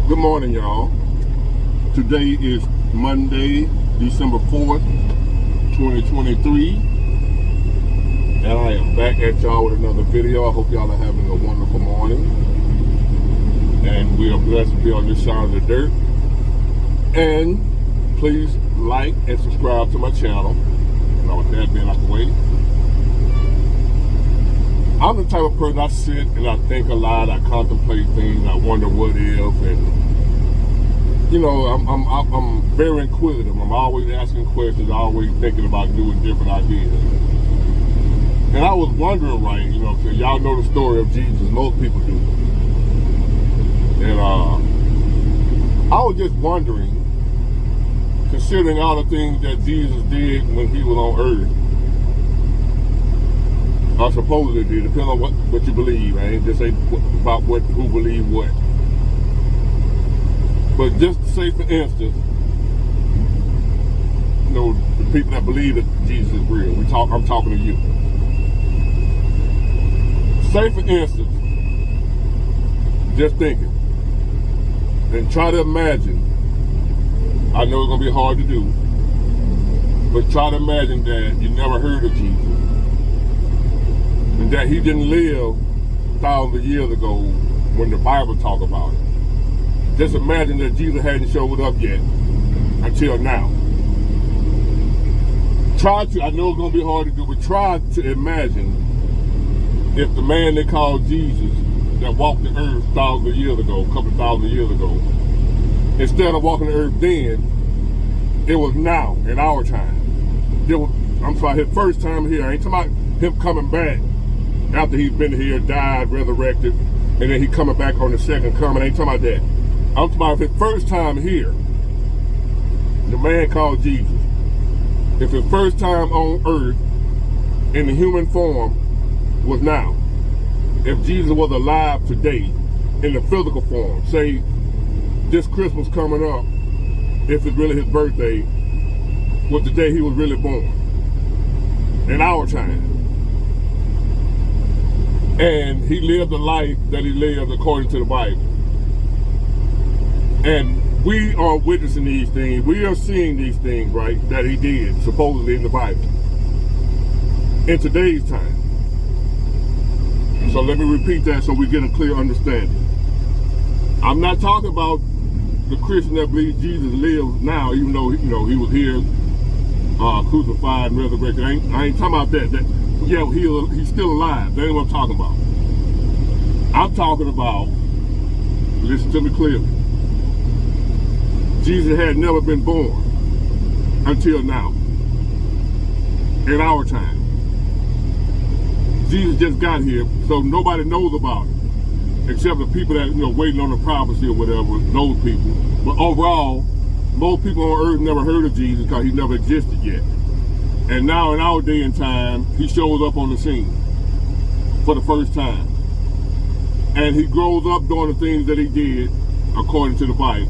Good morning, y'all. Today is Monday, December 4th, 2023. And I am back at y'all with another video. I hope y'all are having a wonderful morning. And we are blessed to be on this side of the dirt. And please like and subscribe to my channel. Now with that being out the way, I'm the type of person, I sit and I think a lot, I contemplate things, I wonder what if, and you know, I'm very inquisitive. I'm always asking questions, always thinking about new and different ideas. And I was wondering, right, you know, because y'all know the story of Jesus, most people do. And I was just wondering, considering all the things that Jesus did when he was on earth, I supposedly did, depending on what you believe. I ain't just say about who believe what. But just to say, for instance, you know, the people that believe that Jesus is real, I'm talking to you. Say, for instance, just thinking, and try to imagine, I know it's going to be hard to do, but try to imagine that you never heard of Jesus. And that he didn't live thousands of years ago when the Bible talk about it. Just imagine that Jesus hadn't showed up yet until now. I know it's going to be hard to do, but try to imagine if the man they called Jesus that walked the earth thousands of years ago, a couple of thousand years ago, instead of walking the earth then, it was now, in our time. His first time here. I ain't talking about him coming back after he's been here, died, resurrected, and then he coming back on the second coming. I ain't talking about that. I'm talking about his first time here, the man called Jesus. If his first time on earth in the human form was now, if Jesus was alive today in the physical form, say this Christmas coming up, if it's really his birthday, was the day he was really born, in our time. And he lived the life that he lived according to the Bible. And we are witnessing these things. We are seeing these things, right, that he did, supposedly in the Bible, in today's time. So let me repeat that so we get a clear understanding. I'm not talking about the Christian that believes Jesus lives now, even though, you know, he was here, crucified and resurrected. I ain't talking about that. Yeah, he's still alive. That ain't what I'm talking about. I'm talking about, listen to me clearly, Jesus had never been born until now, in our time. Jesus just got here, so nobody knows about it, except the people that, you know, waiting on the prophecy or whatever, those people. But overall, most people on earth never heard of Jesus because he never existed yet. And now in our day and time, he shows up on the scene for the first time. And he grows up doing the things that he did according to the Bible,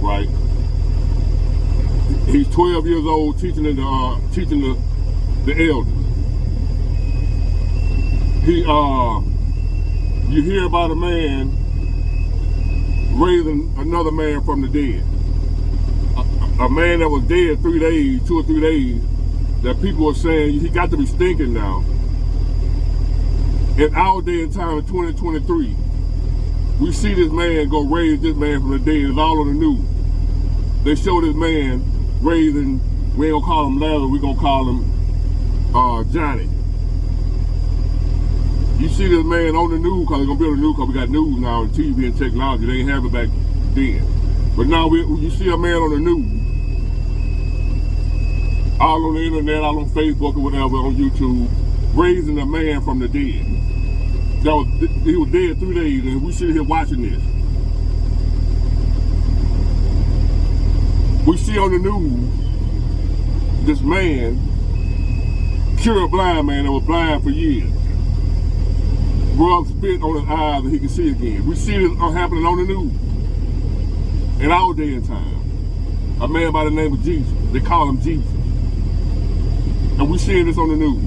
right? He's 12 years old teaching the elders. You hear about a man raising another man from the dead. A man that was dead 2 or 3 days, that people were saying he got to be stinking now. In our day and time in 2023, we see this man go raise this man from the dead. It's all on the news. They show this man raising, we ain't gonna call him Larry, we gonna call him Johnny. You see this man on the news, because it's gonna be on the news, because we got news now on TV and technology. They ain't have it back then. But now you see a man on the news, all on the internet, all on Facebook or whatever, on YouTube, raising a man from the dead. He was dead 3 days, and we sit here watching this. We see on the news this man cure a blind man that was blind for years. Rub spit on his eyes and he can see again. We see this happening on the news in our day and time. A man by the name of Jesus. They call him Jesus. And we seeing this on the news.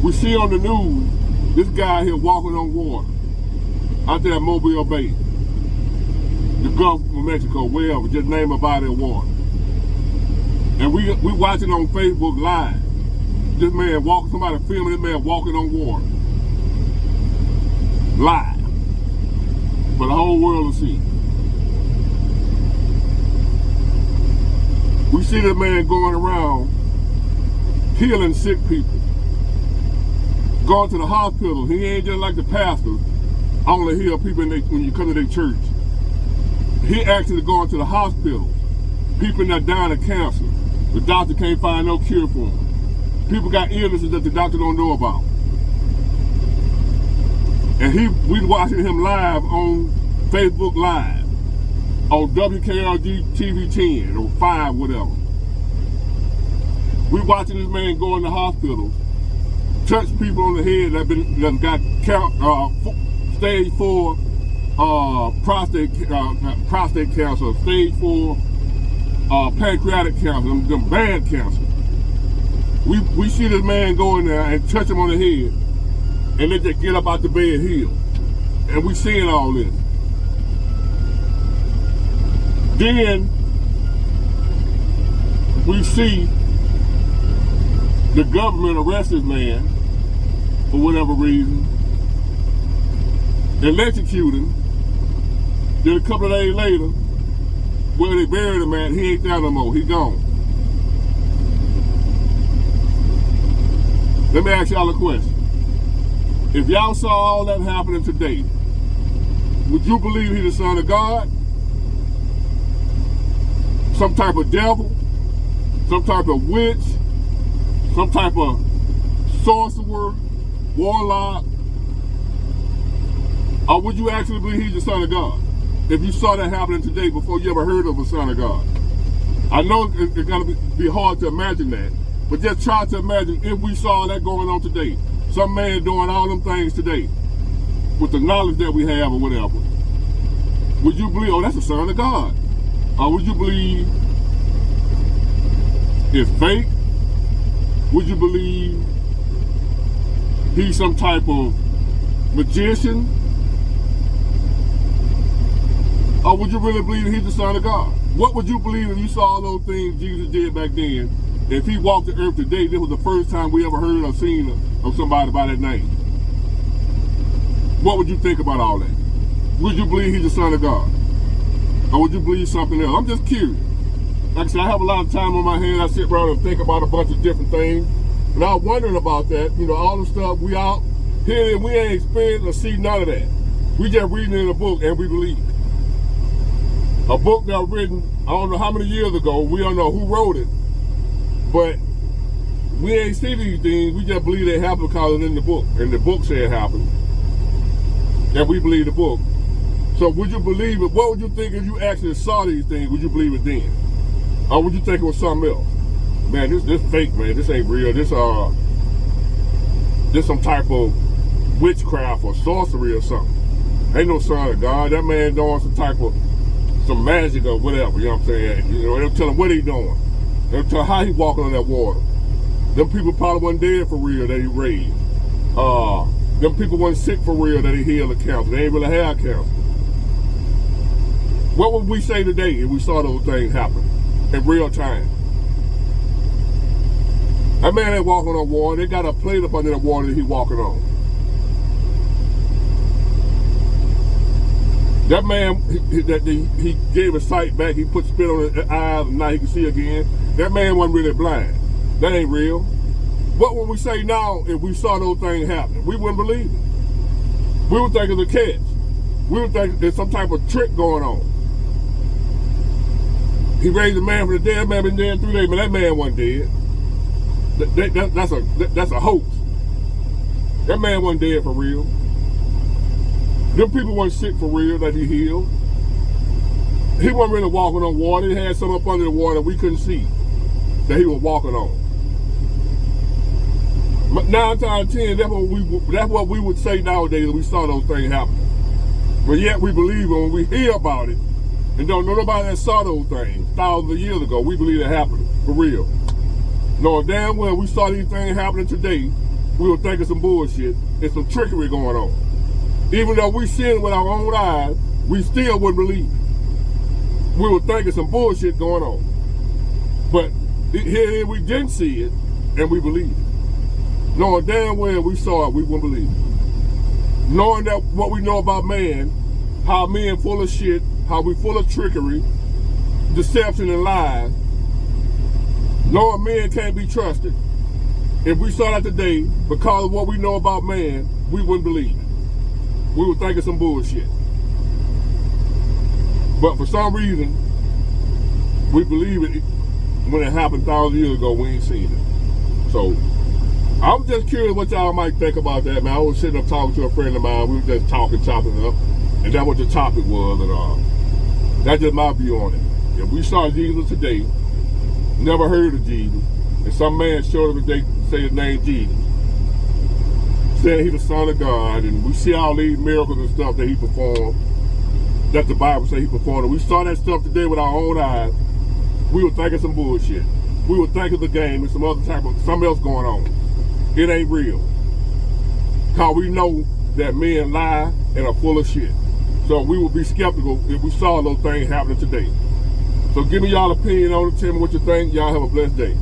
We see on the news this guy here walking on water out there at Mobile Bay. the Gulf of Mexico, wherever, just name a body of water. And we watching on Facebook Live. This man walking, somebody filming this man walking on water. Live. For the whole world to see. We see this man going around healing sick people. Going to the hospital. He ain't just like the pastor, only heal people when you come to their church. He actually going to the hospital. People that dying of cancer. The doctor can't find no cure for them. People got illnesses that the doctor don't know about. And we watching him live on Facebook Live, on WKRG TV 10 or 5, whatever. We watching this man go in the hospital, touch people on the head that got stage 4 prostate cancer, stage 4 pancreatic cancer, them bad cancer. We see this man go in there and touch him on the head, and they just get up out the bed healed. And we seeing all this. Then we see the government arrest this man for whatever reason, electrocute him. Then a couple of days later, where they buried him at, he ain't there no more. He gone. Let me ask y'all a question. If y'all saw all that happening today, would you believe he's the son of God? Some type of devil? Some type of witch? Some type of sorcerer? Warlock? Or would you actually believe he's the son of God? If you saw that happening today before you ever heard of a son of God. I know it's gonna be hard to imagine that, but just try to imagine if we saw that going on today. Some man doing all them things today with the knowledge that we have or whatever. Would you believe, oh, that's the son of God? Or would you believe it's fake? Would you believe he's some type of magician? Or would you really believe he's the son of God? What would you believe if you saw all those things Jesus did back then? If he walked the earth today, this was the first time we ever heard or seen of somebody by that name. What would you think about all that? Would you believe he's the son of God? Or would you believe something else? I'm just curious. Like I said, I have a lot of time on my hands. I sit around and think about a bunch of different things. And I was wondering about that. You know, all the stuff we out here, and we ain't experienced or see none of that. We just reading it in a book and we believe it. A book that was written, I don't know how many years ago. We don't know who wrote it. But we ain't see these things. We just believe they happened because it's in the book. And the book said it happened. And we believe the book. So would you believe it? What would you think if you actually saw these things? Would you believe it then? Or would you think it was something else? Man, this fake, man. This ain't real. This some type of witchcraft or sorcery or something. Ain't no son of God. That man doing some magic or whatever. You know what I'm saying? You know, they'll tell him what he doing. They'll tell how he walking on that water. Them people probably wasn't dead for real that he raised. Them people wasn't sick for real that he healed the cancer. They ain't really had cancer. What would we say today if we saw those things happen in real time? That man ain't walking on water. They got a plate up under the water that he walking on. That man, he gave his sight back. He put spit on his eyes and now he can see again. That man wasn't really blind. That ain't real. What would we say now if we saw those things happening? We wouldn't believe it. We would think it's a catch. We would think there's some type of trick going on. He raised a man from the dead. That man been dead 3 days, but that man wasn't dead. That's a hoax. That man wasn't dead for real. Them people weren't sick for real that he healed. He wasn't really walking on water. He had something up under the water we couldn't see that he was walking on. But 9 times 10, that's what we would say nowadays if we saw those things happen. But yet we believe it when we hear about it and don't know nobody that saw those things thousands of years ago. We believe it happened for real. Knowing damn well we saw these things happening today, we were thinking some bullshit. There's some trickery going on. Even though we seen it with our own eyes, we still wouldn't believe it. we were thinking some bullshit going on. But here we didn't see it, and we believed it. Knowing damn well we saw it, we wouldn't believe it. Knowing that what we know about man, how men full of shit, how we full of trickery, deception and lies, knowing men can't be trusted. If we saw that today, because of what we know about man, we wouldn't believe it. We were thinking some bullshit. But for some reason, we believe it when it happened 1,000 years ago. We ain't seen it. So I'm just curious what y'all might think about that, man. I was sitting up talking to a friend of mine. We were just talking, chopping it up, and that's what the topic was. And that's just my view on it. If we saw Jesus today, never heard of Jesus, and some man showed up today, say his name Jesus, saying he's the Son of God, and we see all these miracles and stuff that he performed, that the Bible says he performed. And we saw that stuff today with our own eyes. We were thinking some bullshit. We were thinking the game and some other type of something else going on. It ain't real. Cause we know that men lie and are full of shit. So we would be skeptical if we saw those things happening today. So give me y'all opinion on it. Tell me what you think. Y'all have a blessed day.